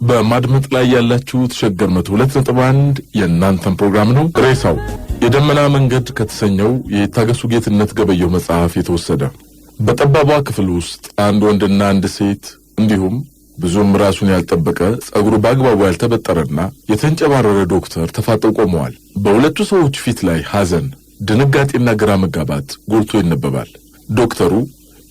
በማድመጥ ላይ ያላችሁት ሸገር 102.1 የእናንተን ፕሮግራም ነው። ሬሳው የደመና መንገድ ከተሰኘው የታገሱ ጌትነት ገበየሁ መጽሐፍ የተወሰደ። በጠባቧ ክፍል ውስጥ አንድ ወንድና አንድ ሴት እንዲሁም ብዙም ራሱን ያልጠበቀ ጸጉሩ በአግባቡ ያልተበጠረና የተንጨባረረ ዶክተር ተፋጠው ቆመዋል። በሁለቱ ሰዎች ፊት ላይ ሐዘን፣ ድንጋጤና ግራ መጋባት ጎልቶ ይነበባል። ዶክተሩ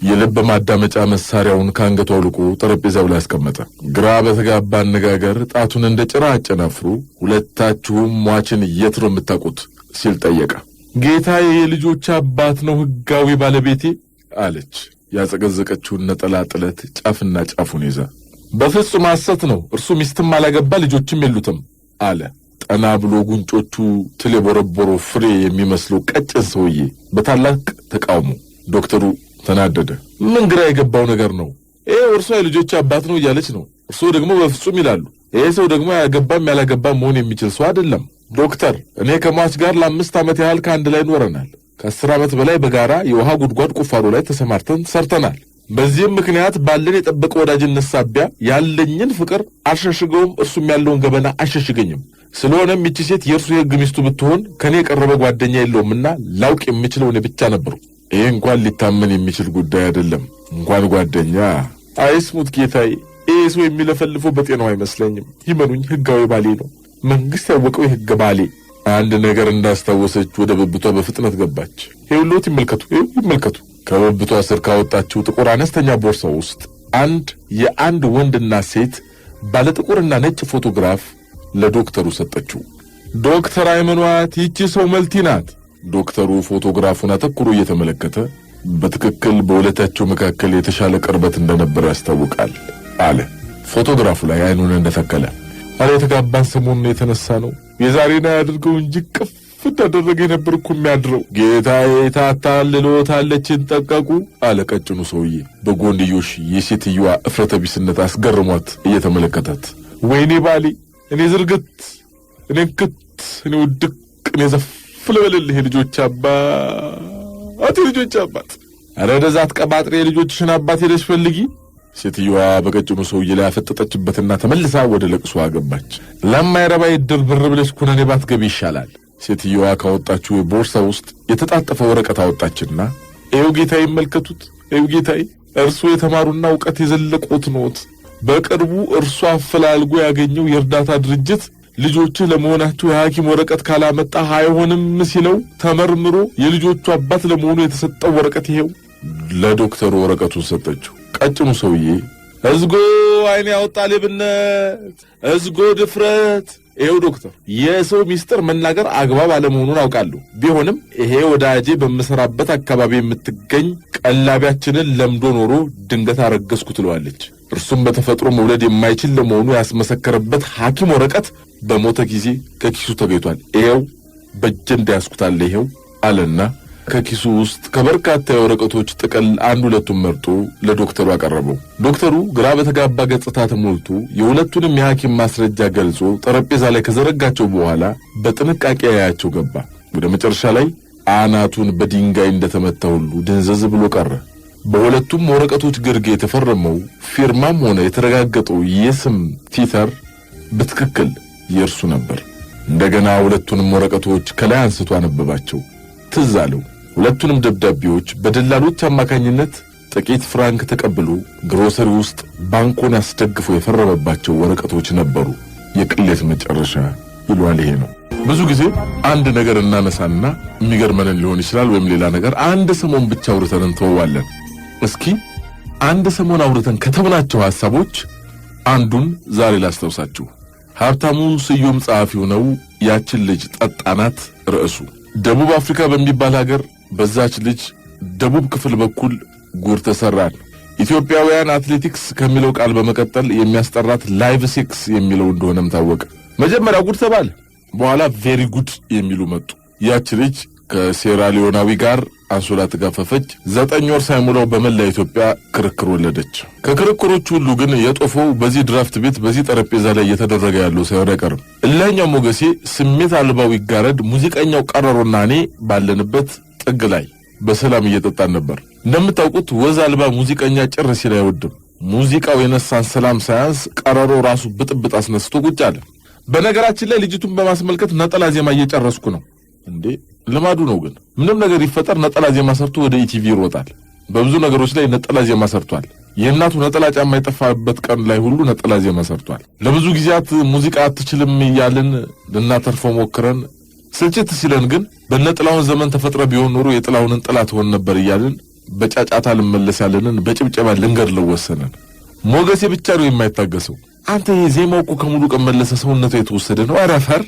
የልብ ማዳመጫ መሳሪያውን ከአንገቱ አውልቆ ጠረጴዛው ላይ አስቀመጠ። ግራ በተጋባ አነጋገር ጣቱን እንደ ጭራ አጨናፍሮ ሁለታችሁም ሟችን የት ነው የምታውቁት ሲል ጠየቀ። ጌታዬ የልጆች አባት ነው ሕጋዊ ባለቤቴ አለች ያጸገዘቀችውን ነጠላ ጥለት ጫፍና ጫፉን ይዛ። በፍጹም ሐሰት ነው፣ እርሱ ሚስትም አላገባ ልጆችም የሉትም አለ ጠና ብሎ ጉንጮቹ ትል የቦረቦሮ ፍሬ የሚመስለው ቀጭን ሰውዬ በታላቅ ተቃውሞ። ዶክተሩ ተናደደ። ምን ግራ የገባው ነገር ነው? እርሷ የልጆች አባት ነው እያለች ነው፣ እርሱ ደግሞ በፍጹም ይላሉ። ሰው ደግሞ ያገባም ያላገባም መሆን የሚችል ሰው አይደለም። ዶክተር፣ እኔ ከሟች ጋር ለ5 ዓመት ያህል ከአንድ ላይ ኖረናል። ከ10 ዓመት በላይ በጋራ የውሃ ጉድጓድ ቁፋሮ ላይ ተሰማርተን ሰርተናል። በዚህም ምክንያት ባለን የጠበቀ ወዳጅነት ሳቢያ ያለኝን ፍቅር አልሸሽገውም፣ እርሱም ያለውን ገበና አልሸሽገኝም። ስለሆነም ይቺ ሴት የእርሱ የሕግ ሚስቱ ብትሆን ከኔ የቀረበ ጓደኛ የለውምና ላውቅ የምችለው እኔ ብቻ ነበሩ። ይህ እንኳን ሊታመን የሚችል ጉዳይ አይደለም፣ እንኳን ጓደኛ። አይስሙት ጌታዬ፣ ይህ ሰው የሚለፈልፈው በጤናው አይመስለኝም። ይመኑኝ፣ ሕጋዊ ባሌ ነው፣ መንግሥት ያወቀው የሕግ ባሌ። አንድ ነገር እንዳስታወሰች ወደ ብብቷ በፍጥነት ገባች። ይኸውልዎት፣ ይመልከቱ። ከብብቷ ስር ካወጣችው ጥቁር አነስተኛ ቦርሳ ውስጥ የአንድ ወንድና ሴት ባለጥቁርና ነጭ ፎቶግራፍ ለዶክተሩ ሰጠችው። ዶክተር አይመኗት፣ ይቺ ሰው መልቲ ናት። ዶክተሩ ፎቶግራፉን አተኩሮ እየተመለከተ በትክክል በሁለታቸው መካከል የተሻለ ቅርበት እንደነበር ያስታውቃል አለ። ፎቶግራፉ ላይ አይኑን እንደተከለ የተጋባን ሰሞኑን የተነሳ ነው። የዛሬና ያድርገው እንጂ ቅፍ እንዳደረገ ነበር እኮ የሚያድረው። ጌታዬ ታታልሎታለችን ጠቀቁ አለ ቀጭኑ ሰውዬ በጎንዮሽ የሴትዮዋ እፍረተ ቢስነት አስገርሟት እየተመለከታት። ወይኔ ባሌ፣ እኔ ዝርግት፣ እኔ ክት፣ እኔ ውድቅ፣ እኔ ፍለበልልህ የልጆች አባት፣ የልጆች አባት። ኧረ ወደዛ አትቀባጥሬ፣ የልጆችሽን አባት ሄደሽ ፈልጊ። ሴትዮዋ በቀጭኑ ሰውዬ ላይ አፈጠጠችበትና ተመልሳ ወደ ለቅሶ አገባች። ለማይረባ ይድር ብር ብለሽ ኩነኔ ባትገቢ ይሻላል። ሴትዮዋ ካወጣችው የቦርሳ ውስጥ የተጣጠፈ ወረቀት አወጣችና ይኸው ጌታዬ ይመልከቱት፣ ይኸው ጌታዬ፣ እርሱ የተማሩና ዕውቀት የዘለቁት ኖት። በቅርቡ እርሱ አፈላልጎ ያገኘው የእርዳታ ድርጅት ልጆችህ ለመሆናቸው የሐኪም ወረቀት ካላመጣ አይሆንም ሲለው ተመርምሮ የልጆቹ አባት ለመሆኑ የተሰጠው ወረቀት ይሄው። ለዶክተሩ ወረቀቱን ሰጠችው። ቀጭኑ ሰውዬ እዝጎ አይኔ ያወጣ ሌብነት፣ እዝጎ ድፍረት። ይሄው ዶክተር፣ የሰው ሚስጥር መናገር አግባብ አለመሆኑን አውቃለሁ። ቢሆንም ይሄ ወዳጄ በምሰራበት አካባቢ የምትገኝ ቀላቢያችንን ለምዶ ኖሮ ድንገት አረገዝኩ ትለዋለች። እርሱም በተፈጥሮ መውለድ የማይችል ለመሆኑ ያስመሰከረበት ሐኪም ወረቀት በሞተ ጊዜ ከኪሱ ተገኝቷል። ይሄው በእጄ እንዳያስኩታለ ይሄው አለና ከኪሱ ውስጥ ከበርካታ የወረቀቶች ጥቅል ሁለቱን መርጦ ለዶክተሩ አቀረበው። ዶክተሩ ግራ በተጋባ ገጽታ ተሞልቶ የሁለቱንም የሐኪም ማስረጃ ገልጾ ጠረጴዛ ላይ ከዘረጋቸው በኋላ በጥንቃቄ ያያቸው ገባ። ወደ መጨረሻ ላይ አናቱን በድንጋይ እንደተመታ ሁሉ ድንዘዝ ብሎ ቀረ። በሁለቱም ወረቀቶች ግርጌ የተፈረመው ፊርማም ሆነ የተረጋገጠው የስም ቲተር በትክክል የእርሱ ነበር። እንደገና ሁለቱንም ወረቀቶች ከላይ አንስቶ አነበባቸው። ትዝ አለው። ሁለቱንም ደብዳቤዎች በደላሎች አማካኝነት ጥቂት ፍራንክ ተቀብሎ ግሮሰሪ ውስጥ ባንኮን አስደግፎ የፈረመባቸው ወረቀቶች ነበሩ። የቅሌት መጨረሻ ይሏል ይሄ ነው። ብዙ ጊዜ አንድ ነገር እናነሳና የሚገርመንን ሊሆን ይችላል ወይም ሌላ ነገር አንድ ሰሞን ብቻ አውርተን እንተዋለን። እስኪ አንድ ሰሞን አውርተን ከተብናቸው ሐሳቦች አንዱን ዛሬ ላስታውሳችሁ። ሀብታሙ ስዩም ጸሐፊው ነው። ያችን ልጅ ጠጣናት ርዕሱ። ደቡብ አፍሪካ በሚባል ሀገር በዛች ልጅ ደቡብ ክፍል በኩል ጉር ተሰራን። ኢትዮጵያውያን አትሌቲክስ ከሚለው ቃል በመቀጠል የሚያስጠራት ላይቭ ሲክስ የሚለው እንደሆነም ታወቀ። መጀመሪያ ጉድ ተባለ፣ በኋላ ቬሪ ጉድ የሚሉ መጡ። ያች ልጅ ከሴራሊዮናዊ ጋር አንሶላ ተጋፈፈች። 9 ወር ሳይሞላው በመላ ኢትዮጵያ ክርክር ወለደች። ከክርክሮቹ ሁሉ ግን የጦፈው በዚህ ድራፍት ቤት በዚህ ጠረጴዛ ላይ እየተደረገ ያለው ሳይሆን አይቀርም። እላኛው ሞገሴ ስሜት አልባው ይጋረድ ሙዚቀኛው ቀረሮና እኔ ባለንበት ጥግ ላይ በሰላም እየጠጣን ነበር። እንደምታውቁት ወዝ አልባ ሙዚቀኛ ጭር ሲል አይወድም። ሙዚቃው የነሳን ሰላም ሳያንስ ቀረሮ ራሱ ብጥብጥ አስነስቶ ቁጭ አለ። በነገራችን ላይ ልጅቱን በማስመልከት ነጠላ ዜማ እየጨረስኩ ነው። እንዴ ልማዱ ነው ግን ምንም ነገር ይፈጠር ነጠላ ዜማ ሰርቶ ወደ ኢቲቪ ይሮጣል። በብዙ ነገሮች ላይ ነጠላ ዜማ ሰርቷል። የእናቱ ነጠላ ጫማ የጠፋበት ቀን ላይ ሁሉ ነጠላ ዜማ ሰርቷል። ለብዙ ጊዜያት ሙዚቃ አትችልም እያልን ልናተርፈው ሞክረን ስልችት ሲለን ግን በነጥላውን ዘመን ተፈጥረ ቢሆን ኖሮ የጥላውንን ጥላት ሆን ነበር እያልን በጫጫታ ልመለስ ያለንን በጭብጨባ ልንገድለው ወሰንን። ሞገሴ ብቻ ነው የማይታገሰው። አንተ የዜማው እኮ ከሙሉ ቀን መለሰ ሰውነቱ የተወሰደ ነው አረፈር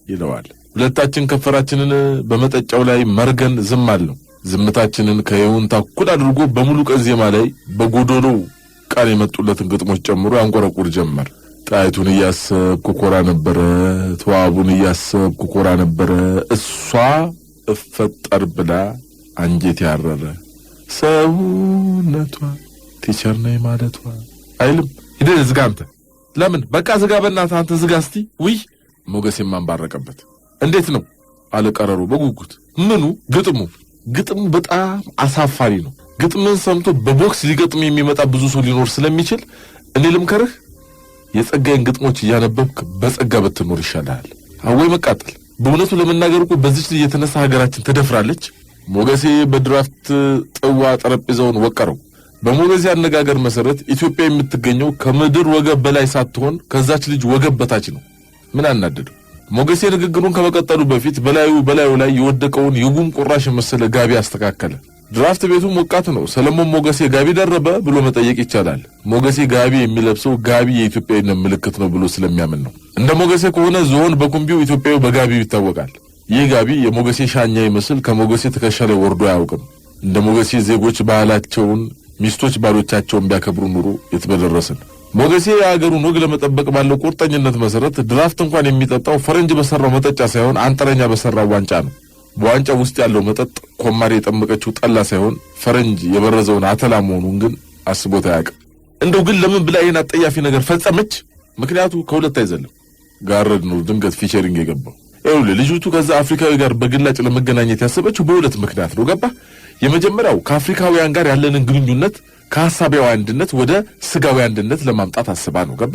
ይለዋል። ሁለታችን ከፈራችንን በመጠጫው ላይ መርገን ዝም አልነው። ዝምታችንን ከይሁንታ እኩል አድርጎ በሙሉ ቀን ዜማ ላይ በጎዶሎ ቃል የመጡለትን ግጥሞች ጨምሮ ያንቆረቁር ጀመር። ጣይቱን እያሰብኩ ኮራ ነበረ፣ ተዋቡን እያሰብኩ ኮራ ነበረ፣ እሷ እፈጠር ብላ አንጀት ያረረ ሰውነቷ ቲቸር ነኝ ማለቷ አይልም። ሂደህ ዝጋ አንተ። ለምን በቃ ዝጋ በእናትህ አንተ ዝጋ እስቲ። ውይ ሞገሴም አንባረቀበት። እንዴት ነው አለ ቀረሮ በጉጉት። ምኑ? ግጥሙ በጣም አሳፋሪ ነው። ግጥምን ሰምቶ በቦክስ ሊገጥም የሚመጣ ብዙ ሰው ሊኖር ስለሚችል እኔ ልምከርህ የጸጋዬን ግጥሞች እያነበብክ በጸጋ ብትኖር ይሻላል። አወይ መቃጠል። በእውነቱ ለመናገር እኮ በዚች ልጅ የተነሳ ሀገራችን ተደፍራለች። ሞገሴ በድራፍት ጥዋ ጠረጴዛውን ወቀረው። በሞገሴ አነጋገር መሰረት ኢትዮጵያ የምትገኘው ከምድር ወገብ በላይ ሳትሆን ከዛች ልጅ ወገብ በታች ነው። ምን አናደደው? ሞገሴ ንግግሩን ከመቀጠሉ በፊት በላዩ ላይ የወደቀውን የጉም ቁራሽ መሰለ ጋቢ አስተካከለ። ድራፍት ቤቱ ሞቃት ነው። ሰለሞን ሞገሴ ጋቢ ደረበ ብሎ መጠየቅ ይቻላል። ሞገሴ ጋቢ የሚለብሰው ጋቢ የኢትዮጵያዊነት ምልክት ነው ብሎ ስለሚያምን ነው። እንደ ሞገሴ ከሆነ ዝሆን በኩምቢው ኢትዮጵያዊ በጋቢው ይታወቃል። ይህ ጋቢ የሞገሴ ሻኛ ይመስል ከሞገሴ ትከሻ ላይ ወርዶ አያውቅም። እንደ ሞገሴ ዜጎች ባህላቸውን ሚስቶች ባሎቻቸውን ቢያከብሩ ኑሮ የተበደረሰን። ሞገሴ የሀገሩን ወግ ለመጠበቅ ባለው ቁርጠኝነት መሰረት ድራፍት እንኳን የሚጠጣው ፈረንጅ በሰራው መጠጫ ሳይሆን አንጥረኛ በሰራው ዋንጫ ነው። በዋንጫ ውስጥ ያለው መጠጥ ኮማሪ የጠመቀችው ጠላ ሳይሆን ፈረንጅ የበረዘውን አተላ መሆኑን ግን አስቦት አያውቅም። እንደው ግን ለምን ብላ ይህን አጠያፊ ነገር ፈጸመች? ምክንያቱ ከሁለት አይዘልም። ጋረድ ነው ድንገት ፊቸሪንግ የገባው። ይኸውልህ ልጅቱ ከዛ አፍሪካዊ ጋር በግላጭ ለመገናኘት ያሰበችው በሁለት ምክንያት ነው። ገባ? የመጀመሪያው ከአፍሪካውያን ጋር ያለንን ግንኙነት ከሐሳባዊ አንድነት ወደ ስጋዊ አንድነት ለማምጣት አስባ ነው። ገባ?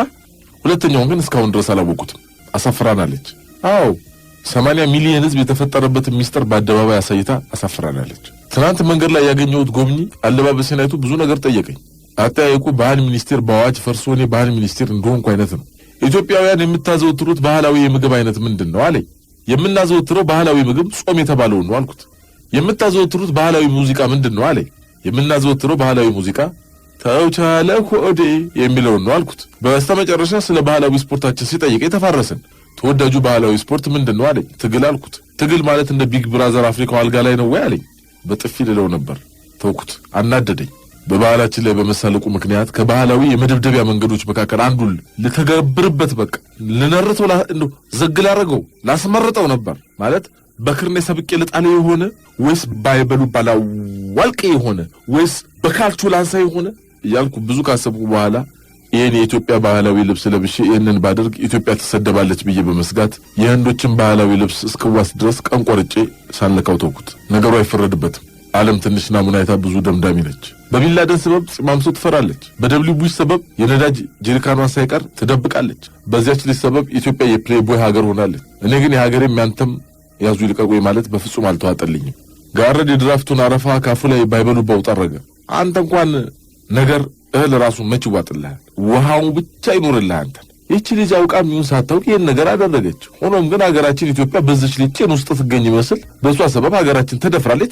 ሁለተኛውን ግን እስካሁን ድረስ አላወቁትም። አሳፍራናለች። አዎ 80 ሚሊዮን ሕዝብ የተፈጠረበትን ሚስጥር በአደባባይ አሳይታ አሳፍራናለች። ትናንት መንገድ ላይ ያገኘሁት ጎብኚ አለባበሴን አይቶ ብዙ ነገር ጠየቀኝ። አጠያየቁ ባህል ሚኒስቴር በአዋጅ ፈርሶ እኔ ባህል ሚኒስቴር እንደሆንኩ አይነት ነው። ኢትዮጵያውያን የምታዘወትሩት ባህላዊ የምግብ አይነት ምንድን ነው አለኝ። የምናዘወትረው ባህላዊ ምግብ ጾም የተባለውን ነው አልኩት። የምታዘወትሩት ባህላዊ ሙዚቃ ምንድን ነው አለኝ። የምናዘወትረው ባህላዊ ሙዚቃ ተውቻለ ሆዴ የሚለውን ነው አልኩት። በስተመጨረሻ ስለ ባህላዊ ስፖርታችን ሲጠይቀኝ ተፋረስን። ተወዳጁ ባህላዊ ስፖርት ምንድን ነው አለኝ። ትግል አልኩት። ትግል ማለት እንደ ቢግ ብራዘር አፍሪካው አልጋ ላይ ነው ወይ አለኝ። በጥፊ ልለው ነበር፣ ተውኩት። አናደደኝ። በባህላችን ላይ በመሳለቁ ምክንያት ከባህላዊ የመደብደቢያ መንገዶች መካከል አንዱን ልተገብርበት በቃ ልነርተው እንደው ዘግል አደረገው ላስመርጠው ነበር ማለት በክርኔ ሰብቄ ልጣለው የሆነ ወይስ ባይበሉ ባላዋልቄ የሆነ ወይስ በካልቹ ላንሳ የሆነ እያልኩ ብዙ ካሰብኩ በኋላ ይህን የኢትዮጵያ ባህላዊ ልብስ ለብሼ ይህንን ባደርግ ኢትዮጵያ ትሰደባለች ብዬ በመስጋት የህንዶችን ባህላዊ ልብስ እስክዋስ ድረስ ቀን ቆርጬ ሳልነካው ተውኩት። ነገሩ አይፈረድበትም። ዓለም ትንሽ ናሙና አይታ ብዙ ደምዳሚ ነች። በቢንላደን ሰበብ ፂማምሶ ትፈራለች። በደብሊው ቡሽ ሰበብ የነዳጅ ጀሪካኗን ሳይቀር ትደብቃለች። በዚያች ልጅ ሰበብ ኢትዮጵያ የፕሌይቦይ ሀገር ሆናለች። እኔ ግን የሀገሬም ያንተም ያዙ ይልቀቁኝ ማለት በፍጹም አልተዋጠልኝም። ጋረድ የድራፍቱን አረፋ ካፉ ላይ ባይበሉባው ጠረገ። አንተ እንኳን ነገር እህል ራሱ መች ይዋጥልሃል? ውሃው ብቻ ይኖርልህ አንተን። ይህች ልጅ አውቃም ይሁን ሳታውቅ ይህን ነገር አደረገች። ሆኖም ግን ሀገራችን ኢትዮጵያ በዚች ልጅ ጭን ውስጥ ትገኝ ይመስል በእሷ ሰበብ ሀገራችን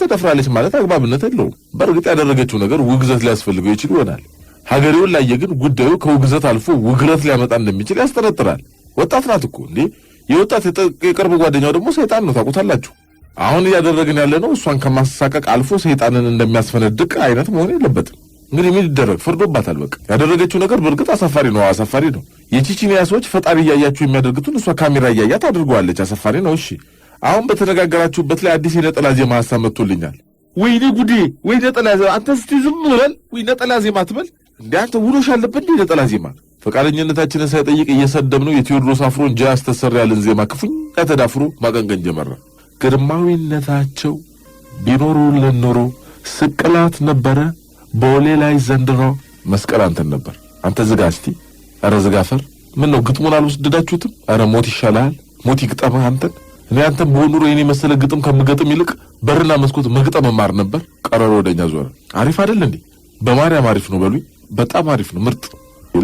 ተደፍራለች ማለት አግባብነት የለውም። በእርግጥ ያደረገችው ነገር ውግዘት ሊያስፈልገው ይችል ይሆናል። ሀገሬውን ላየ ግን ጉዳዩ ከውግዘት አልፎ ውግረት ሊያመጣ እንደሚችል ያስጠረጥራል። ወጣት ናት እኮ እንዴ! የወጣት የቅርብ ጓደኛው ደግሞ ሰይጣን ነው፣ ታውቁታላችሁ። አሁን እያደረግን ያለ ነው እሷን ከማሳቀቅ አልፎ ሰይጣንን እንደሚያስፈነድቅ አይነት መሆን የለበትም። እንግዲህ ምን ይደረግ? ፈርዶባታል። በቃ ያደረገችው ነገር በእርግጥ አሳፋሪ ነው። የቺቺኒያ ሰዎች ፈጣሪ እያያችሁ የሚያደርጉትን እሷ ካሜራ እያያት አድርገዋለች። አሳፋሪ ነው። እሺ አሁን በተነጋገራችሁበት ላይ አዲስ የነጠላ ዜማ ሐሳብ መጥቶልኛል። ወይኔ ጉዴ! ወይ ነጠላ ዜማ! አንተ እስቲ ዝም በል። ወይ ነጠላ ዜማ አትበል እንዴ አንተ! ውሎሽ አለበት እንዴ ነጠላ ዜማ? ፈቃደኝነታችንን ሳይጠይቅ እየሰደብነው የቴዎድሮስ አፍሮን ጃዝ ተሰራ ያለን ዜማ ክፉኛ ተዳፍሮ ማቀንቀን ጀመረ። ግርማዊነታቸው ቢኖሩልን ኖሮ ስቅላት ነበረ ቦሌ ላይ ዘንድሮ መስቀል አንተን ነበር። አንተ ዝጋ እስቲ። አረ ዝጋፈር ምን ነው ግጥሙን አልወስደዳችሁትም? አረ ሞት ይሻላል። ሞት ይግጠምህ አንተን። እኔ አንተን በሆኑሮ የኔ መሰለ ግጥም ከምገጥም ይልቅ በርና መስኮት መግጠም ማር ነበር። ቀረሮ ወደኛ ዞረ። አሪፍ አይደል እንዴ? በማርያም አሪፍ ነው በሉኝ። በጣም አሪፍ ነው፣ ምርጥ።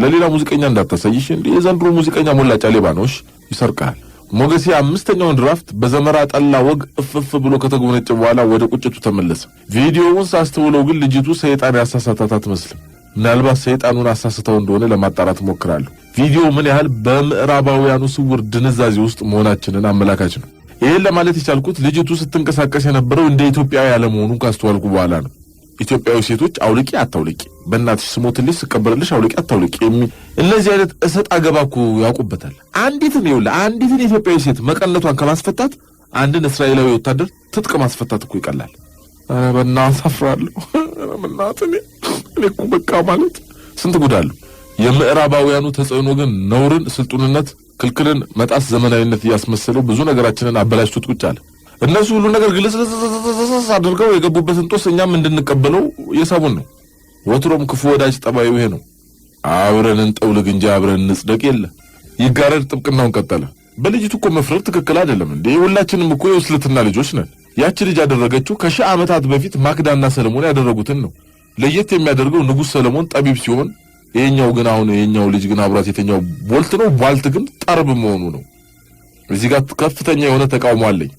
ለሌላ ሙዚቀኛ እንዳታሳይሽ እንዴ። የዘንድሮ ሙዚቀኛ ሞላጫ ሌባ ነው። ይሰርቃል። ሞገሴ አምስተኛውን ድራፍት በዘመራ ጠላ ወግ እፍፍ ብሎ ከተጎነጨ በኋላ ወደ ቁጭቱ ተመለሰ። ቪዲዮውን ሳስተውለው ግን ልጅቱ ሰይጣን ያሳሳታት አትመስልም። ምናልባት ሰይጣኑን አሳስተው እንደሆነ ለማጣራት ሞክራለሁ። ቪዲዮ ምን ያህል በምዕራባውያኑ ስውር ድንዛዜ ውስጥ መሆናችንን አመላካች ነው። ይሄን ለማለት የቻልኩት ልጅቱ ስትንቀሳቀስ የነበረው እንደ ኢትዮጵያዊ ያለመሆኑን ካስተዋልኩ በኋላ ነው። ኢትዮጵያዊ ሴቶች አውልቂ አታውልቂ፣ በእናትሽ ስሞትልሽ ስቀበርልሽ አውልቂ አታውልቂ የሚል እነዚህ አይነት እሰጥ አገባኩ ያውቁበታል። አንዲትን ኢትዮጵያዊ ሴት መቀነቷን ከማስፈታት አንድን እስራኤላዊ ወታደር ትጥቅ ማስፈታት እኮ ይቀላል። አረ በእናትህ አፍራለሁ። አረ በእናትህ እኔ እኮ በቃ ማለት ስንት ጉዳለሁ። የምዕራባውያኑ ተጽዕኖ ግን ነውርን፣ ስልጡንነት፣ ክልክልን መጣስ ዘመናዊነት እያስመሰለው ብዙ ነገራችንን አበላሽቶት ቁጭ አለ። እነሱ ሁሉ ነገር ግልጽ አድርገው የገቡበትን ጦስ እኛም እንድንቀበለው የሳቡን ነው። ወትሮም ክፉ ወዳጅ ጠባዩ ይሄ ነው። አብረን እንጠውልግ እንጂ አብረን እንጽደቅ የለ። ይጋረድ ጥብቅናውን ቀጠለ። በልጅቱ እኮ መፍረድ ትክክል አይደለም እንዴ። ሁላችንም እኮ የውስልትና ልጆች ነን። ያቺ ልጅ ያደረገችው ከሺህ ዓመታት በፊት ማክዳና ሰለሞን ያደረጉትን ነው። ለየት የሚያደርገው ንጉሥ ሰለሞን ጠቢብ ሲሆን የኛው ግን አሁን የኛው ልጅ ግን አብራት የተኛው ቦልት ነው። ቧልት ግን ጠርብ መሆኑ ነው። እዚህ ጋር ከፍተኛ የሆነ ተቃውሞ አለኝ።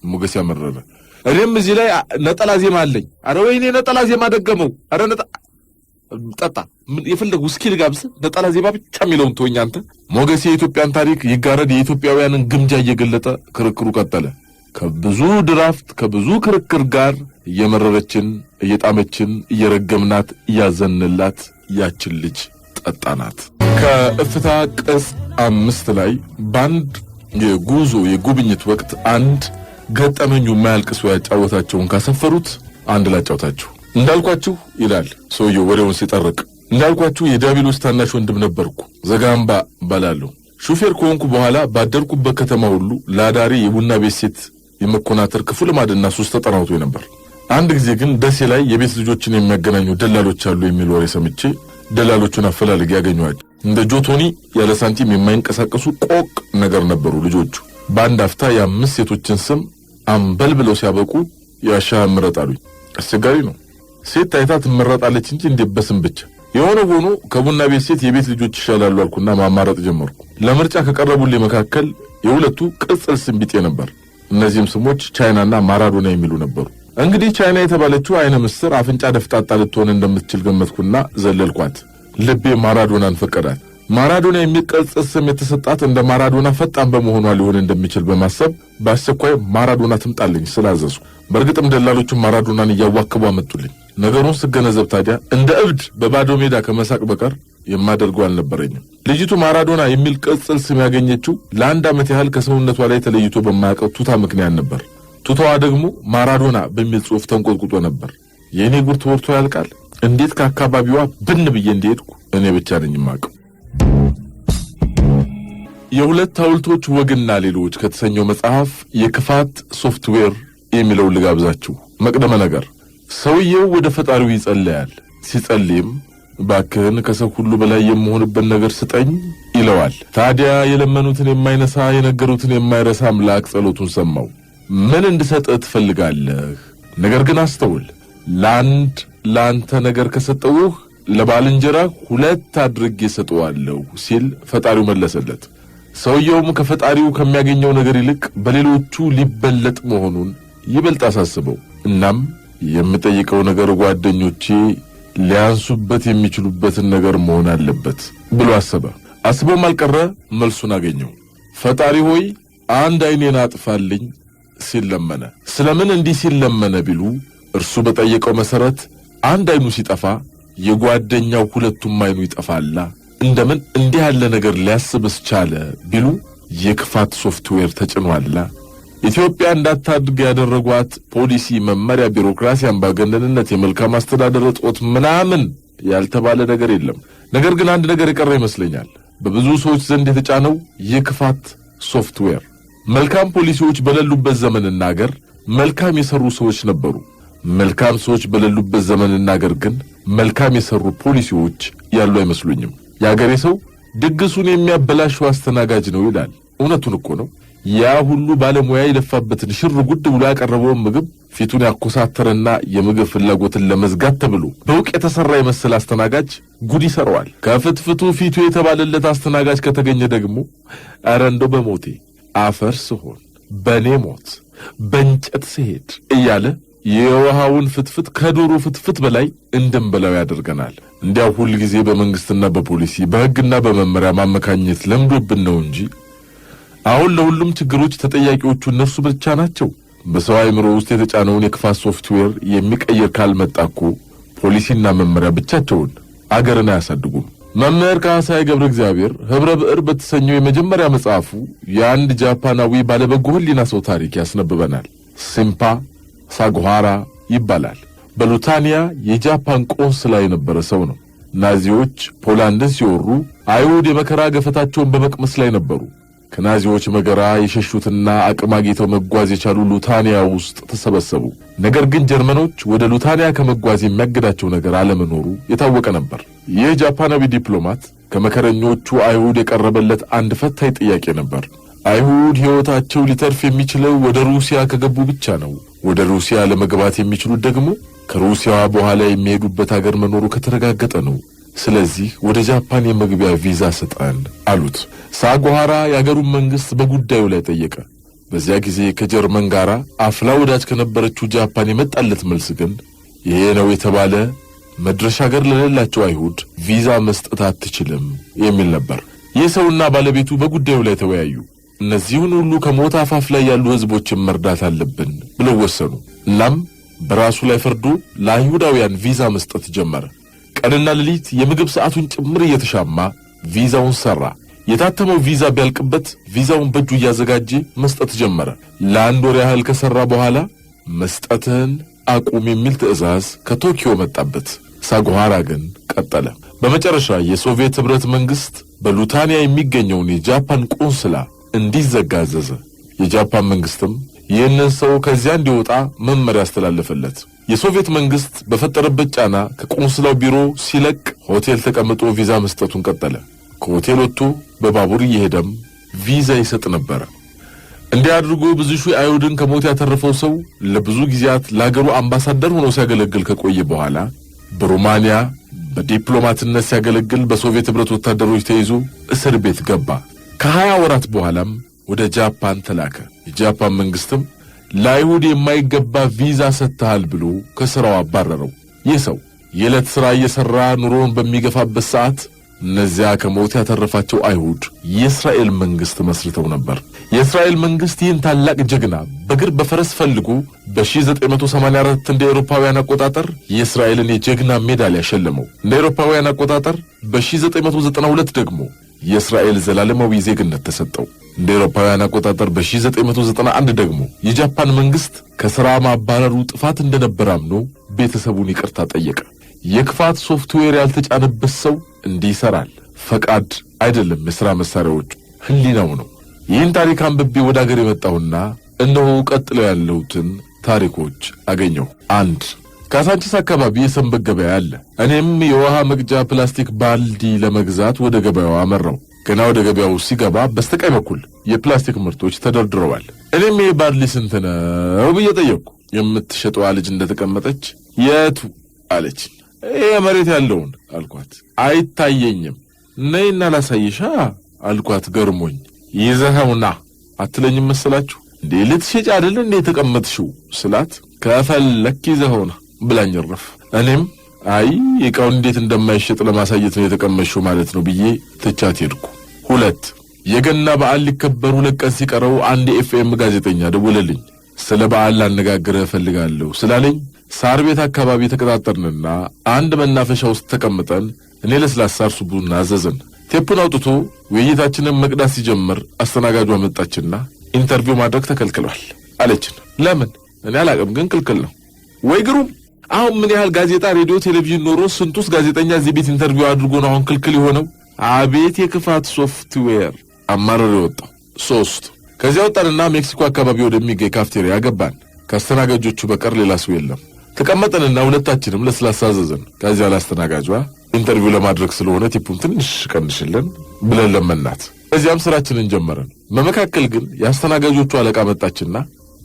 ሞገስ ያመረረ እኔም እዚህ ላይ ነጠላ ዜማ አለኝ። አረ ወይኔ ነጠላ ዜማ ደገመው። አረ ጠጣ የፈለግ ውስኪ ልጋብስ። ነጠላ ዜማ ብቻ የሚለውን ተወኝ አንተ። ሞገስ የኢትዮጵያን ታሪክ ይጋረድ የኢትዮጵያውያንን ግምጃ እየገለጠ ክርክሩ ቀጠለ። ከብዙ ድራፍት ከብዙ ክርክር ጋር እየመረረችን እየጣመችን እየረገምናት እያዘንላት ያችን ልጅ ጠጣናት። ከእፍታ ቅጽ 5 ላይ ባንድ የጉብኝት ወቅት አንድ ገጠመኙ የማያልቅ ሰው ያጫወታቸውን ካሰፈሩት አንድ ላጫውታችሁ። እንዳልኳችሁ ይላል ሰውየው ወሬውን ሲጠርቅ፣ እንዳልኳችሁ የዲያብሎስ ታናሽ ወንድም ነበርኩ። ዘጋምባ ባላለሁ። ሹፌር ከሆንኩ በኋላ ባደርኩበት ከተማ ሁሉ ለአዳሪ የቡና ቤት ሴት የመኮናተር ክፉ ልማድና ሱስ ተጠናውቶ ነበር። አንድ ጊዜ ግን ደሴ ላይ የቤት ልጆችን የሚያገናኙ ደላሎች አሉ የሚል ወሬ ሰምቼ ደላሎቹን አፈላልጌ ያገኘኋቸው። እንደ ጆቶኒ ያለ ሳንቲም የማይንቀሳቀሱ ቆቅ ነገር ነበሩ ልጆቹ። በአንድ አፍታ የ5 ሴቶችን ስም አንበል ብለው ሲያበቁ ያሻህ ምረጥ አሉኝ። አስቸጋሪ ነው። ሴት ታይታ ትመረጣለች እንጂ እንዴት በስም ብቻ። የሆነ ሆኖ ከቡና ቤት ሴት የቤት ልጆች ይሻላሉ አልኩና ማማረጥ ጀመርኩ። ለምርጫ ከቀረቡልኝ መካከል የሁለቱ ቅጽል ስም ቢጤ ነበር። እነዚህም ስሞች ቻይናና ማራዶና የሚሉ ነበሩ። እንግዲህ ቻይና የተባለችው አይነ ምስር አፍንጫ ደፍጣጣ ልትሆን እንደምትችል ገመትኩና ዘለልኳት። ልቤ ማራዶናን ፈቀዳት። ማራዶና የሚል ቅጽል ስም የተሰጣት እንደ ማራዶና ፈጣን በመሆኗ ሊሆን እንደሚችል በማሰብ በአስቸኳይ ማራዶና ትምጣልኝ ስላዘዝኩ፣ በእርግጥም ደላሎቹን ማራዶናን እያዋከቡ አመጡልኝ። ነገሩን ስገነዘብ ታዲያ እንደ እብድ በባዶ ሜዳ ከመሳቅ በቀር የማደርገው አልነበረኝም። ልጅቱ ማራዶና የሚል ቅጽል ስም ያገኘችው ለአንድ ዓመት ያህል ከሰውነቷ ላይ ተለይቶ በማያውቀው ቱታ ምክንያት ነበር። ቱታዋ ደግሞ ማራዶና በሚል ጽሑፍ ተንቆጥቁጦ ነበር። የእኔ ጉር ተወርቶ ያልቃል። እንዴት ከአካባቢዋ ብን ብዬ እንደሄድኩ እኔ ብቻ ነኝ የማውቀው። የሁለት ሐውልቶች ወግና ሌሎች ከተሰኘው መጽሐፍ የክፋት ሶፍትዌር የሚለውን ልጋብዛችሁ። መቅደመ ነገር ሰውየው ወደ ፈጣሪው ይጸልያል። ሲጸልይም ባክህን ከሰው ሁሉ በላይ የምሆንበት ነገር ስጠኝ ይለዋል። ታዲያ የለመኑትን የማይነሳ የነገሩትን የማይረሳ አምላክ ጸሎቱን ሰማው። ምን እንድሰጥህ ትፈልጋለህ? ነገር ግን አስተውል፣ ለአንተ ነገር ከሰጠውህ ለባልንጀራህ 2 አድርጌ ሰጠዋለሁ ሲል ፈጣሪው መለሰለት። ሰውየውም ከፈጣሪው ከሚያገኘው ነገር ይልቅ በሌሎቹ ሊበለጥ መሆኑን ይበልጥ አሳስበው። እናም የምጠይቀው ነገር ጓደኞቼ ሊያንሱበት የሚችሉበትን ነገር መሆን አለበት ብሎ አሰበ። አስቦም አልቀረ መልሱን አገኘው። ፈጣሪ ሆይ አንድ ዓይኔን አጥፋልኝ ሲል ለመነ። ስለምን እንዲህ ሲል ለመነ ቢሉ እርሱ በጠየቀው መሰረት አንድ ዓይኑ ሲጠፋ የጓደኛው 2ቱም ዓይኑ ይጠፋላ። እንደምን እንዲህ ያለ ነገር ሊያስብስ ቻለ ቢሉ የክፋት ሶፍትዌር ተጭኗላ። ኢትዮጵያ እንዳታድግ ያደረጓት ፖሊሲ፣ መመሪያ፣ ቢሮክራሲ፣ አምባገነንነት፣ የመልካም አስተዳደር እጦት ምናምን ያልተባለ ነገር የለም። ነገር ግን አንድ ነገር የቀረ ይመስለኛል። በብዙ ሰዎች ዘንድ የተጫነው የክፋት ሶፍትዌር። መልካም ፖሊሲዎች በሌሉበት ዘመንና አገር መልካም የሰሩ ሰዎች ነበሩ። መልካም ሰዎች በሌሉበት ዘመንና አገር ግን መልካም የሰሩ ፖሊሲዎች ያሉ አይመስሉኝም። የአገሬ ሰው ድግሱን የሚያበላሸው አስተናጋጅ ነው ይላል። እውነቱን እኮ ነው። ያ ሁሉ ባለሙያ የለፋበትን ሽር ጉድ ብሎ ያቀረበውን ምግብ ፊቱን ያኮሳተረና የምግብ ፍላጎትን ለመዝጋት ተብሎ በውቅ የተሰራ የመሰለ አስተናጋጅ ጉድ ይሰራዋል። ከፍትፍቱ ፊቱ የተባለለት አስተናጋጅ ከተገኘ ደግሞ ኧረ እንደው በሞቴ አፈር ስሆን በኔ ሞት በእንጨት ስሄድ እያለ የውሃውን ፍትፍት ከዶሮ ፍትፍት በላይ እንድንበላው ያደርገናል። እንዲያው ሁል ጊዜ በመንግስትና በፖሊሲ በሕግና በመመሪያ ማመካኘት ለምዶብን ነው እንጂ አሁን ለሁሉም ችግሮች ተጠያቂዎቹ እነርሱ ብቻ ናቸው። በሰው አእምሮ ውስጥ የተጫነውን የክፋት ሶፍትዌር የሚቀይር ካልመጣ እኮ ፖሊሲና መመሪያ ብቻቸውን አገርን አያሳድጉም። መምህር ካህሳይ ገብረ እግዚአብሔር ኅብረ ብዕር በተሰኘው የመጀመሪያ መጽሐፉ የአንድ ጃፓናዊ ባለበጎ ሕሊና ሰው ታሪክ ያስነብበናል። ሲምፓ ሳጉሃራ ይባላል። በሉታኒያ የጃፓን ቆንስላ የነበረ ሰው ነው። ናዚዎች ፖላንድን ሲወሩ አይሁድ የመከራ ገፈታቸውን በመቅመስ ላይ ነበሩ። ከናዚዎች መገራ የሸሹትና አቅም አግኝተው መጓዝ የቻሉ ሉታኒያ ውስጥ ተሰበሰቡ። ነገር ግን ጀርመኖች ወደ ሉታኒያ ከመጓዝ የሚያግዳቸው ነገር አለመኖሩ የታወቀ ነበር። ይህ ጃፓናዊ ዲፕሎማት ከመከረኞቹ አይሁድ የቀረበለት አንድ ፈታኝ ጥያቄ ነበር። አይሁድ ሕይወታቸው ሊተርፍ የሚችለው ወደ ሩሲያ ከገቡ ብቻ ነው። ወደ ሩሲያ ለመግባት የሚችሉት ደግሞ ከሩሲያ በኋላ የሚሄዱበት አገር መኖሩ ከተረጋገጠ ነው። ስለዚህ ወደ ጃፓን የመግቢያ ቪዛ ስጠን አሉት። ሳጉሃራ የአገሩን መንግስት በጉዳዩ ላይ ጠየቀ። በዚያ ጊዜ ከጀርመን ጋር አፍላ ወዳጅ ከነበረችው ጃፓን የመጣለት መልስ ግን ይሄ ነው የተባለ መድረሻ አገር ለሌላቸው አይሁድ ቪዛ መስጠት አትችልም የሚል ነበር። ይህ ሰውና ባለቤቱ በጉዳዩ ላይ ተወያዩ። እነዚህን ሁሉ ከሞት አፋፍ ላይ ያሉ ህዝቦችን መርዳት አለብን ብለው ወሰኑ። እናም በራሱ ላይ ፈርዶ ለአይሁዳውያን ቪዛ መስጠት ጀመረ። ቀንና ሌሊት የምግብ ሰዓቱን ጭምር እየተሻማ ቪዛውን ሰራ። የታተመው ቪዛ ቢያልቅበት ቪዛውን በእጁ እያዘጋጀ መስጠት ጀመረ። ለአንድ ወር ያህል ከሰራ በኋላ መስጠትን አቁም የሚል ትዕዛዝ ከቶኪዮ መጣበት። ሳጉሃራ ግን ቀጠለ። በመጨረሻ የሶቪየት ኅብረት መንግስት በሉታኒያ የሚገኘውን የጃፓን ቆንስላ እንዲዘጋ አዘዘ። የጃፓን መንግስትም ይህንን ሰው ከዚያ እንዲወጣ መመሪያ አስተላለፈለት። የሶቪየት መንግስት በፈጠረበት ጫና ከቆንስላው ቢሮ ሲለቅ ሆቴል ተቀምጦ ቪዛ መስጠቱን ቀጠለ። ከሆቴል ወጥቶ በባቡር እየሄደም ቪዛ ይሰጥ ነበር። እንዲህ አድርጎ ብዙ ሺህ አይሁድን ከሞት ያተረፈው ሰው ለብዙ ጊዜያት ለአገሩ አምባሳደር ሆኖ ሲያገለግል ከቆየ በኋላ በሮማንያ በዲፕሎማትነት ሲያገለግል በሶቪየት ኅብረት ወታደሮች ተይዞ እስር ቤት ገባ። ከ20 ወራት በኋላም ወደ ጃፓን ተላከ። የጃፓን መንግስትም ለአይሁድ የማይገባ ቪዛ ሰጥተሃል ብሎ ከሥራው አባረረው። ይህ ሰው የዕለት ሥራ እየሠራ ኑሮውን በሚገፋበት ሰዓት እነዚያ ከሞት ያተረፋቸው አይሁድ የእስራኤል መንግስት መስርተው ነበር። የእስራኤል መንግስት ይህን ታላቅ ጀግና በእግር በፈረስ ፈልጎ በ1984 እንደ አውሮፓውያን አቆጣጠር የእስራኤልን የጀግና ሜዳሊያ ሸለመው። እንደ አውሮፓውያን አቆጣጠር በ1992 ደግሞ የእስራኤል ዘላለማዊ ዜግነት ተሰጠው። እንደ አውሮፓውያን አቆጣጠር በ1991 ደግሞ የጃፓን መንግስት ከሥራ ማባረሩ ጥፋት እንደነበር አምኖ ቤተሰቡን ይቅርታ ጠየቀ። የክፋት ሶፍትዌር ያልተጫነበት ሰው እንዲህ ይሰራል። ፈቃድ አይደለም የሥራ መሳሪያዎቹ ህሊናው ነው። ይህን ታሪክ አንብቤ ወደ አገር የመጣሁና እነሆ ቀጥለው ያለውትን ታሪኮች አገኘሁ። 1. ካሳንቺስ አካባቢ የሰንበት ገበያ አለ። እኔም የውሃ መቅጃ ፕላስቲክ ባልዲ ለመግዛት ወደ ገበያው አመራው። ገና ወደ ገበያው ሲገባ በስተቀኝ በኩል የፕላስቲክ ምርቶች ተደርድረዋል። እኔም ይሄ ባልዲ ስንት ነው ብዬ ጠየቅኩ። የምትሸጠዋ ልጅ እንደተቀመጠች የቱ አለች። ይሄ መሬት ያለውን አልኳት። አይታየኝም። ነይና ላሳይሻ አልኳት ገርሞኝ። ይዘኸውና አትለኝም መሰላችሁ እንዴ? ልትሸጭ አይደል እንዴ የተቀመጥሽው ስላት ከፈለክ ይዘኸውና ብላኝ ረፍ። እኔም አይ ዕቃው እንዴት እንደማይሸጥ ለማሳየት ነው የተቀመጥሽው ማለት ነው ብዬ ትቻት ሄድኩ። 2. የገና በዓል ሊከበር 2 ቀን ሲቀረው አንድ ኤፍኤም ጋዜጠኛ ደወለልኝ። ስለ በዓል ላነጋግርህ እፈልጋለሁ ስላለኝ ሳር ቤት አካባቢ ተቀጣጠርንና አንድ መናፈሻ ውስጥ ተቀምጠን እኔ ለስላሳ እርሱ ቡና አዘዝን። ቴፑን አውጥቶ ውይይታችንን መቅዳት ሲጀምር አስተናጋጇ መጣችና ኢንተርቪው ማድረግ ተከልክሏል አለችን። ለምን? እኔ አላቅም ግን ክልክል ነው። ወይ ግሩም! አሁን ምን ያህል ጋዜጣ፣ ሬዲዮ፣ ቴሌቪዥን ኖሮ ስንቱስ ጋዜጠኛ እዚህ ቤት ኢንተርቪው አድርጎ ነው አሁን ክልክል የሆነው? አቤት የክፋት ሶፍትዌር! አማረር የወጣው። 3. ከዚያ ወጣንና ሜክሲኮ አካባቢ ወደሚገኝ ካፍቴሪያ ገባን። ከአስተናጋጆቹ በቀር ሌላ ሰው የለም። ተቀመጠንና ሁለታችንም ለስላሳ አዘዘን። ከዚያ ላስተናጋጇ ኢንተርቪው ለማድረግ ስለሆነ ቲፑን ትንሽ ቀንሽልን ብለን ለመናት። ከዚያም ስራችንን ጀመረን። በመካከል ግን የአስተናጋጆቹ አለቃ መጣችና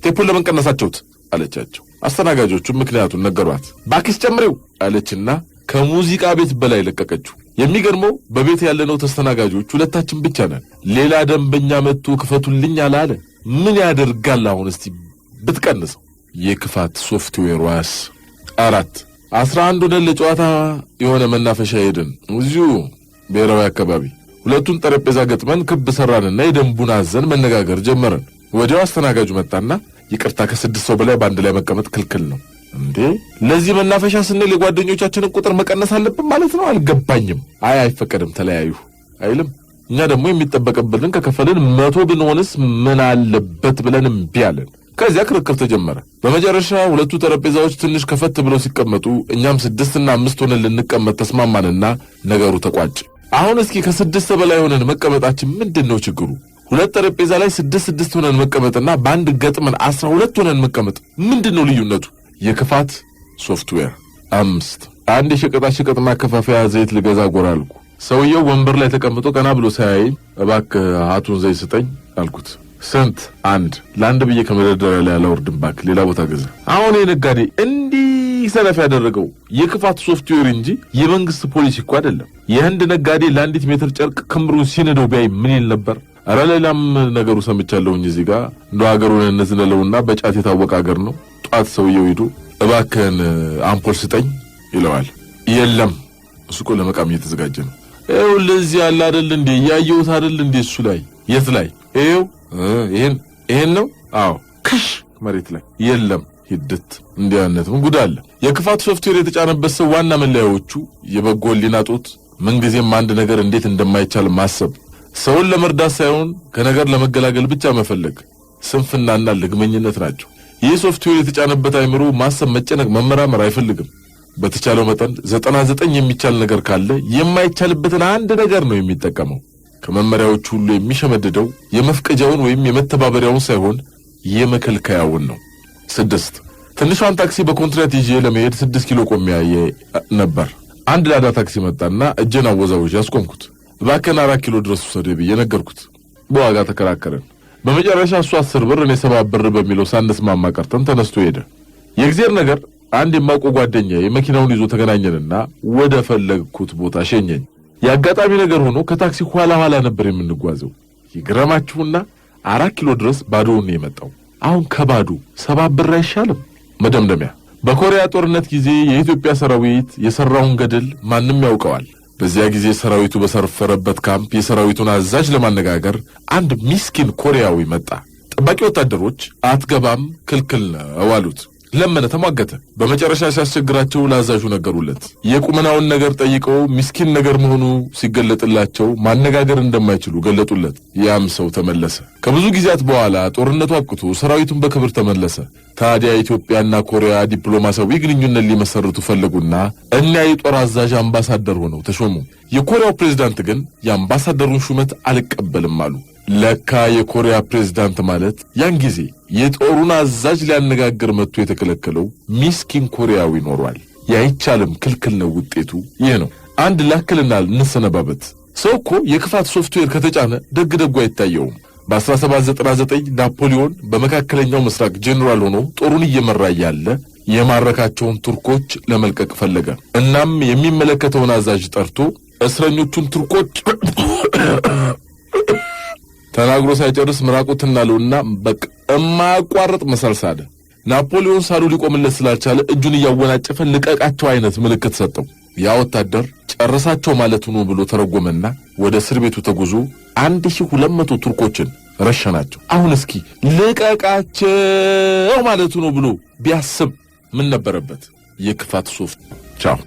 ቲፑን ለምን ቀነሳችሁት አለቻቸው። አስተናጋጆቹም ምክንያቱን ነገሯት። ባክስ ጨምሬው አለችና ከሙዚቃ ቤት በላይ ለቀቀችው። የሚገርመው በቤት ያለነው ተስተናጋጆች ሁለታችን ብቻ ነን። ሌላ ደንበኛ መጥቶ ክፈቱልኝ አላለ። ምን ያደርጋል አሁን እስቲ ብትቀንሰው። የክፋት ሶፍትዌሯስ 11 ወደ ለጨዋታ የሆነ መናፈሻ ሄድን። እዚሁ ብሔራዊ አካባቢ ሁለቱን ጠረጴዛ ገጥመን ክብ ሰራንና የደንቡን አዘን መነጋገር ጀመረን። ወዲያው አስተናጋጁ መጣና ይቅርታ ከ6 ሰው በላይ በአንድ ላይ መቀመጥ ክልክል ነው። እንዴ ለዚህ መናፈሻ ስንል የጓደኞቻችንን ቁጥር መቀነስ አለብን ማለት ነው? አልገባኝም። አይፈቀድም ተለያዩ አይልም። እኛ ደግሞ የሚጠበቅብንን ከከፈልን 100 ብንሆንስ ምን አለበት ብለን እምቢ አለን። ከዚያ ክርክር ተጀመረ። በመጨረሻ ሁለቱ ጠረጴዛዎች ትንሽ ከፈት ብለው ሲቀመጡ እኛም 6 እና 5 ሆነን ልንቀመጥ ተስማማንና ነገሩ ተቋጭ። አሁን እስኪ ከ6 በላይ ሆነን መቀመጣችን ምንድነው ችግሩ? ሁለት ጠረጴዛ ላይ 6 ሆነን መቀመጥና በአንድ ገጥመን 12 ሆነን መቀመጥ ምንድነው ልዩነቱ? የክፋት ሶፍትዌር 5 አንድ የሸቀጣሸቀጥ ማከፋፈያ ዘይት ልገዛ ጎራ አልኩ። ሰውየው ወንበር ላይ ተቀምጦ ቀና ብሎ ሳያይ እባክህ ሀቱን ዘይት ስጠኝ አልኩት። ስንት? 1 ለአንድ ብዬ ከመደርደሪያ ላይ አላወርድም እባክህ ሌላ ቦታ ገዛ። አሁን የነጋዴ እንዲህ ሰነፍ ያደረገው የክፋት ሶፍትዌር እንጂ የመንግስት ፖሊሲ እኮ አይደለም። የህንድ ነጋዴ ለአንዲት ሜትር ጨርቅ ክምሩን ሲነደው ቢያይ ምን ይል ነበር? አረ ሌላም ነገሩ ሰምቻለሁኝ እዚህ ጋር እንደው ሀገሩን እንዝለለውና በጫት የታወቀ ሀገር ነው። ጧት ሰውየው ሄዶ እባክህን አምፖል ስጠኝ ይለዋል። የለም እሱ እኮ ለመቃም እየተዘጋጀ ነው። ይኸው ለዚህ ያለ አይደል እንዴ ያየሁት አይደል እንዴ እሱ ላይ የት ላይ ይኸው ይሄን ነው። አዎ ክሽ መሬት ላይ የለም ሂደት እንዲህ አይነት ምን ጉድ አለ። የክፋት ሶፍትዌር የተጫነበት ሰው ዋና መለያዎቹ የበጎ ሕሊና ጦት፣ ምንጊዜም አንድ ነገር እንዴት እንደማይቻል ማሰብ፣ ሰውን ለመርዳት ሳይሆን ከነገር ለመገላገል ብቻ መፈለግ፣ ስንፍናና ልግመኝነት ናቸው። ይህ ሶፍትዌር የተጫነበት አይምሮ ማሰብ፣ መጨነቅ፣ መመራመር አይፈልግም። በተቻለው መጠን 99 የሚቻል ነገር ካለ የማይቻልበትን አንድ ነገር ነው የሚጠቀመው። ከመመሪያዎቹ ሁሉ የሚሸመድደው የመፍቀጃውን ወይም የመተባበሪያውን ሳይሆን የመከልከያውን ነው። 6 ትንሿን ታክሲ በኮንትራት ይዤ ለመሄድ 6 ኪሎ ቆሜያየ ነበር። አንድ ላዳ ታክሲ መጣና እጄን አወዛውዤ አስቆምኩት። እባክህን 4 ኪሎ ድረስ ውሰድ ብዬ ነገርኩት። በዋጋ ተከራከረን። በመጨረሻ እሱ 10 ብር እኔ 7 ብር በሚለው ሳንስማማ ቀርተን ተነስቶ ሄደ። የእግዚአብሔር ነገር አንድ የማውቀው ጓደኛዬ መኪናውን ይዞ ተገናኘንና ወደ ፈለግኩት ቦታ ሸኘኝ። የአጋጣሚ ነገር ሆኖ ከታክሲ ኋላ ነበር የምንጓዘው። ይገረማችሁና 4 ኪሎ ድረስ ባዶውን የመጣው። አሁን ከባዶ 7 ብር አይሻልም? መደምደሚያ በኮሪያ ጦርነት ጊዜ የኢትዮጵያ ሰራዊት የሰራውን ገድል ማንም ያውቀዋል። በዚያ ጊዜ ሰራዊቱ በሰፈረበት ካምፕ የሰራዊቱን አዛዥ ለማነጋገር አንድ ሚስኪን ኮሪያዊ መጣ። ጠባቂ ወታደሮች አትገባም ክልክል ነው አሉት። ለመነ፣ ተሟገተ። በመጨረሻ ሲያስቸግራቸው ለአዛዡ ነገሩለት። የቁመናውን ነገር ጠይቀው ሚስኪን ነገር መሆኑ ሲገለጥላቸው ማነጋገር እንደማይችሉ ገለጡለት። ያም ሰው ተመለሰ። ከብዙ ጊዜያት በኋላ ጦርነቱ አብቅቶ ሰራዊቱን በክብር ተመለሰ። ታዲያ ኢትዮጵያና ኮሪያ ዲፕሎማሲያዊ ግንኙነት ሊመሰርቱ ፈለጉና እና የጦር አዛዥ አምባሳደር ሆነው ተሾሙ። የኮሪያው ፕሬዝዳንት ግን የአምባሳደሩን ሹመት አልቀበልም አሉ። ለካ የኮሪያ ፕሬዝዳንት ማለት ያን ጊዜ የጦሩን አዛዥ ሊያነጋግር መጥቶ የተከለከለው ሚስኪን ኮሪያዊ ኖሯል። ያይቻልም ክልክል ነው። ውጤቱ ይህ ነው። አንድ ላክልና እንሰነባበት። ሰው እኮ የክፋት ሶፍትዌር ከተጫነ ደግ አይታየውም። በ1799 ናፖሊዮን በመካከለኛው ምስራቅ ጄኔራል ሆኖ ጦሩን እየመራ ያለ የማረካቸውን ቱርኮች ለመልቀቅ ፈለገ። እናም የሚመለከተውን አዛዥ ጠርቶ እስረኞቹን ቱርኮች ተናግሮ ሳይጨርስ ምራቁትና ለውና በቃ የማያቋርጥ መሰልሳለ። ናፖሊዮን ሳሉ ሊቆምለት ስላልቻለ እጁን እያወናጨፈ ልቀቃቸው አይነት ምልክት ሰጠው። ያ ወታደር ጨርሳቸው ማለቱ ነው ብሎ ተረጎመና ወደ እስር ቤቱ ተጉዞ 1200 ቱርኮችን ረሸናቸው። አሁን እስኪ ልቀቃቸው ማለቱ ነው ብሎ ቢያስብ ምን ነበረበት? የክፋት ሶፍት ቻው